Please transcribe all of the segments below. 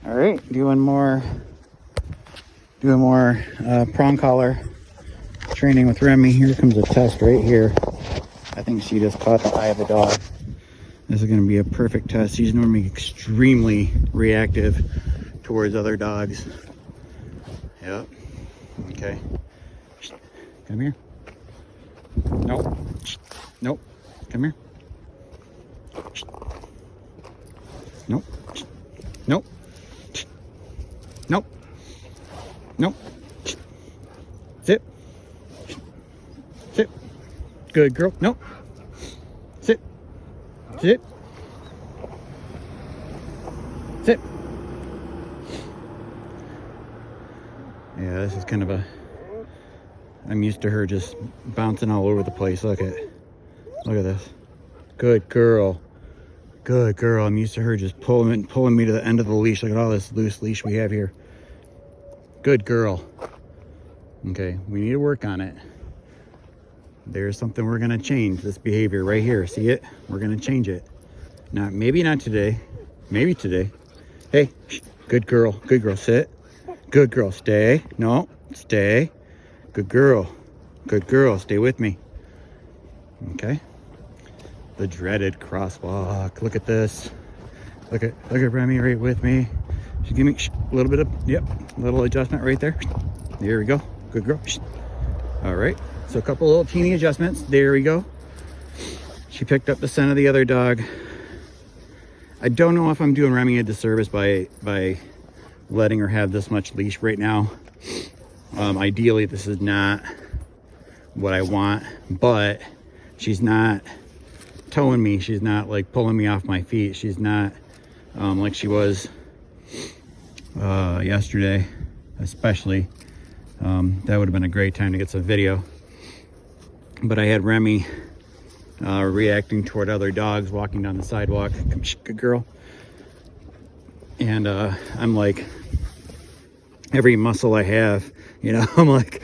All right, doing more prong collar training with Remy. Here comes a test right here. I think she just caught the eye of the dog. This is going to be a perfect test. She's normally extremely reactive towards other dogs. Yep. Okay. Come here. Nope. Nope. Come here. Nope. Nope. Nope. Nope. Sit. Sit. Good girl. Nope. Sit. Sit. Sit. Yeah, this is kind of a... I'm used to her just bouncing all over the place. Look at this. Good girl. Good girl. I'm used to her just pulling me to the end of the leash. Look at all this loose leash we have here. Good girl. Okay, we need to work on it. There's something we're gonna change. This behavior right here. See it? We're gonna change it. Now, maybe not today. Maybe today. Hey, good girl. Good girl. Sit. Good girl. Stay. No, stay. Good girl. Good girl. Stay with me. Okay. The dreaded crosswalk. Look at this. Look at Remy right with me. She's giving me a little bit of, yep, little adjustment right there. There we go. Good girl. All right. So a couple little teeny adjustments. There we go. She picked up the scent of the other dog. I don't know if I'm doing Remy a disservice by letting her have this much leash right now. Ideally, this is not what I want, but she's not towing me. She's not like pulling me off my feet. She's not like she was yesterday, especially. That would have been a great time to get some video. But I had Remy reacting toward other dogs walking down the sidewalk. Good girl. And I'm like, every muscle I have, you know, I'm like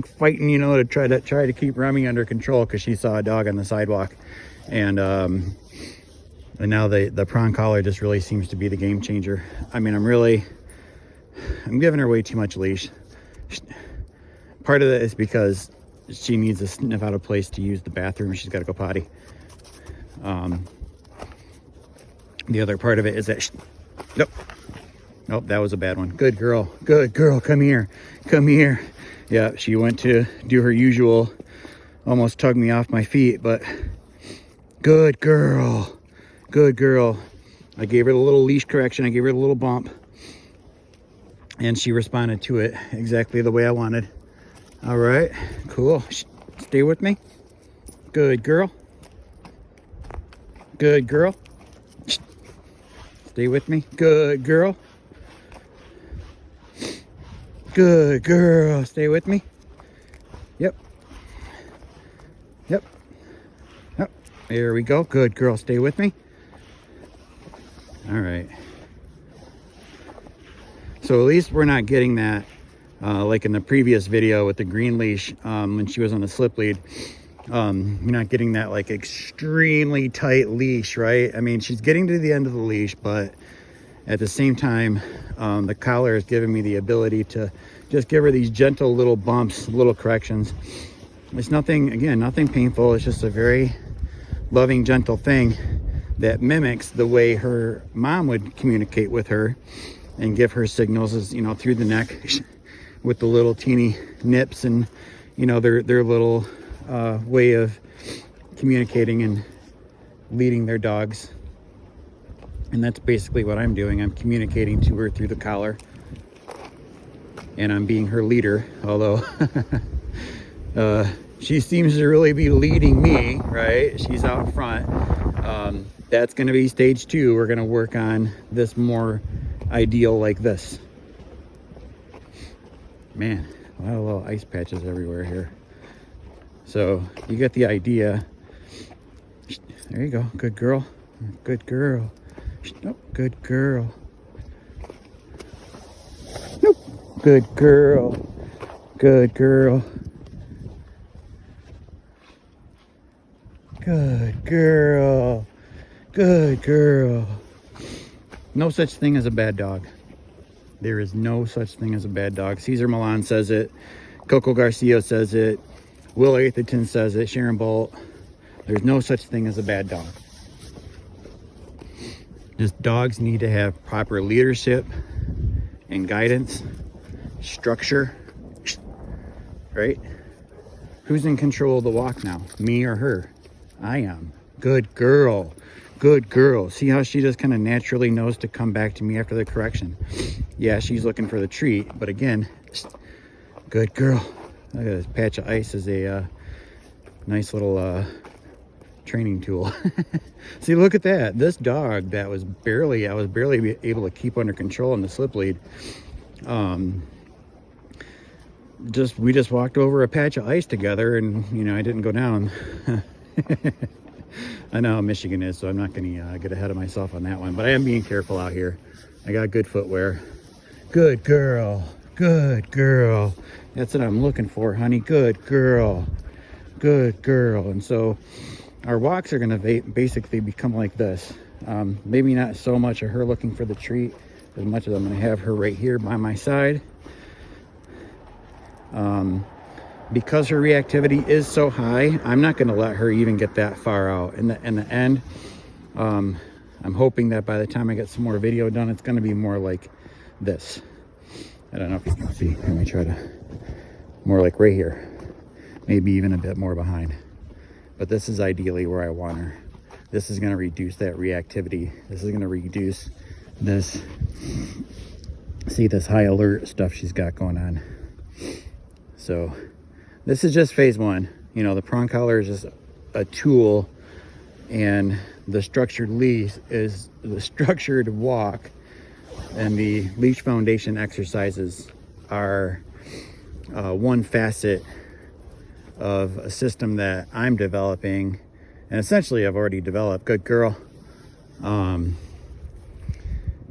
fighting, you know, to try to keep Remy under control because she saw a dog on the sidewalk. And now the prong collar just really seems to be the game changer. I mean, I'm giving her way too much leash. Part of that is because she needs to sniff out a place to use the bathroom. She's got to go potty. The other part of it is that nope, that was a bad one. Good girl. Good girl. Come here. Come here. Yeah, she went to do her usual, almost tug me off my feet, but good girl. Good girl. I gave her the little leash correction. I gave her the little bump. And she responded to it exactly the way I wanted. All right, cool. Stay with me. Good girl. Good girl. Stay with me. Good girl. Good girl. Stay with me. Yep. Yep. Yep. There we go. Good girl. Stay with me. All right. So at least we're not getting that like in the previous video with the green leash when she was on the slip lead. You're not getting that like extremely tight leash, right? I mean, she's getting to the end of the leash, but at the same time, the collar is giving me the ability to just give her these gentle little bumps, little corrections. It's nothing, again, nothing painful. It's just a very loving, gentle thing that mimics the way her mom would communicate with her and give her signals, as you know, through the neck with the little teeny nips and, you know, their little way of communicating and leading their dogs. And that's basically what I'm doing. I'm communicating to her through the collar, and I'm being her leader, although she seems to really be leading me, right? She's out front. That's going to be stage 2. We're going to work on this more ideal like this. Man, a lot of little ice patches everywhere here. So you get the idea. There you go. Good girl. Good girl. Nope. Good girl. Nope. Good girl. Good girl. Good girl. Good girl. No such thing as a bad dog. There is no such thing as a bad dog. Cesar Millan says it. Coco Garcia says it. Will Atherton says it. Sharon Bolt. There's no such thing as a bad dog. Just dogs need to have proper leadership and guidance, structure, right? Who's in control of the walk now? Me or her? I am. Good girl. Good girl. See how she just kind of naturally knows to come back to me after the correction. Yeah, she's looking for the treat, but again, good girl. Look at this patch of ice is a nice little training tool. See, look at that. This dog that was barely, I was barely able to keep under control in the slip lead. We just walked over a patch of ice together, and you know, I didn't go down. I know how Michigan is, so I'm not going to get ahead of myself on that one, but I am being careful out here. I got good footwear. Good girl. Good girl. That's what I'm looking for, honey. Good girl. Good girl. And so our walks are going to basically become like this. Maybe not so much of her looking for the treat as much as I'm going to have her right here by my side. Because her reactivity is so high, I'm not going to let her even get that far out. In the end, I'm hoping that by the time I get some more video done, it's going to be more like this. I don't know if you can see. Let me try to, more like right here, maybe even a bit more behind. But this is ideally where I want her. This is going to reduce that reactivity. This is going to reduce this, see, this high alert stuff she's got going on. So this is just phase one. You know, the prong collar is just a tool, and the structured leash is the structured walk, and the leash foundation exercises are one facet of a system that I'm developing, and essentially I've already developed. Good girl.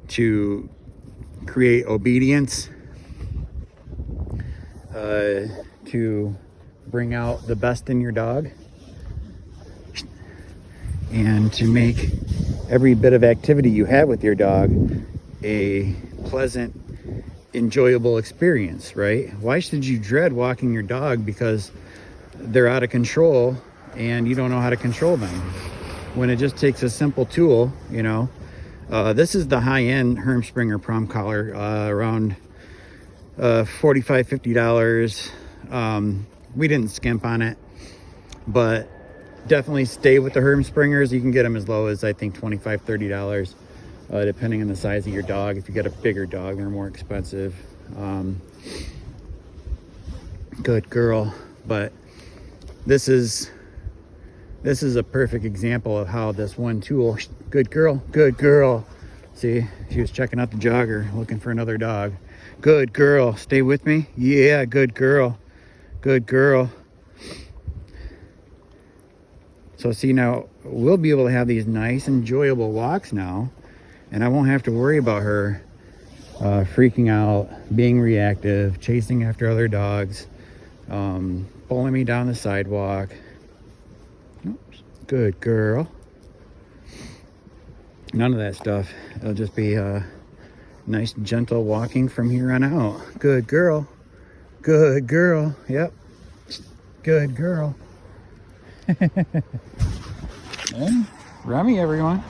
To create obedience, to bring out the best in your dog, and to make every bit of activity you have with your dog a pleasant, enjoyable experience, right? Why should you dread walking your dog because they're out of control and you don't know how to control them, when it just takes a simple tool? You know, this is the high-end Hermspringer prom collar, around $45–50. We didn't skimp on it, but definitely stay with the Hermspringers. You can get them as low as, I think, $25–30, depending on the size of your dog. If you get a bigger dog, they're more expensive. Good girl. But this is a perfect example of how this one tool, good girl, good girl. See, she was checking out the jogger, looking for another dog. Good girl. Stay with me. Yeah, good girl. Good girl. So see, now we'll be able to have these nice, enjoyable walks now, and I won't have to worry about her freaking out, being reactive, chasing after other dogs, pulling me down the sidewalk. Oops. Good girl. None of that stuff. It'll just be nice, gentle walking from here on out. Good girl. Good girl. Yep. Good girl. And Remy, everyone.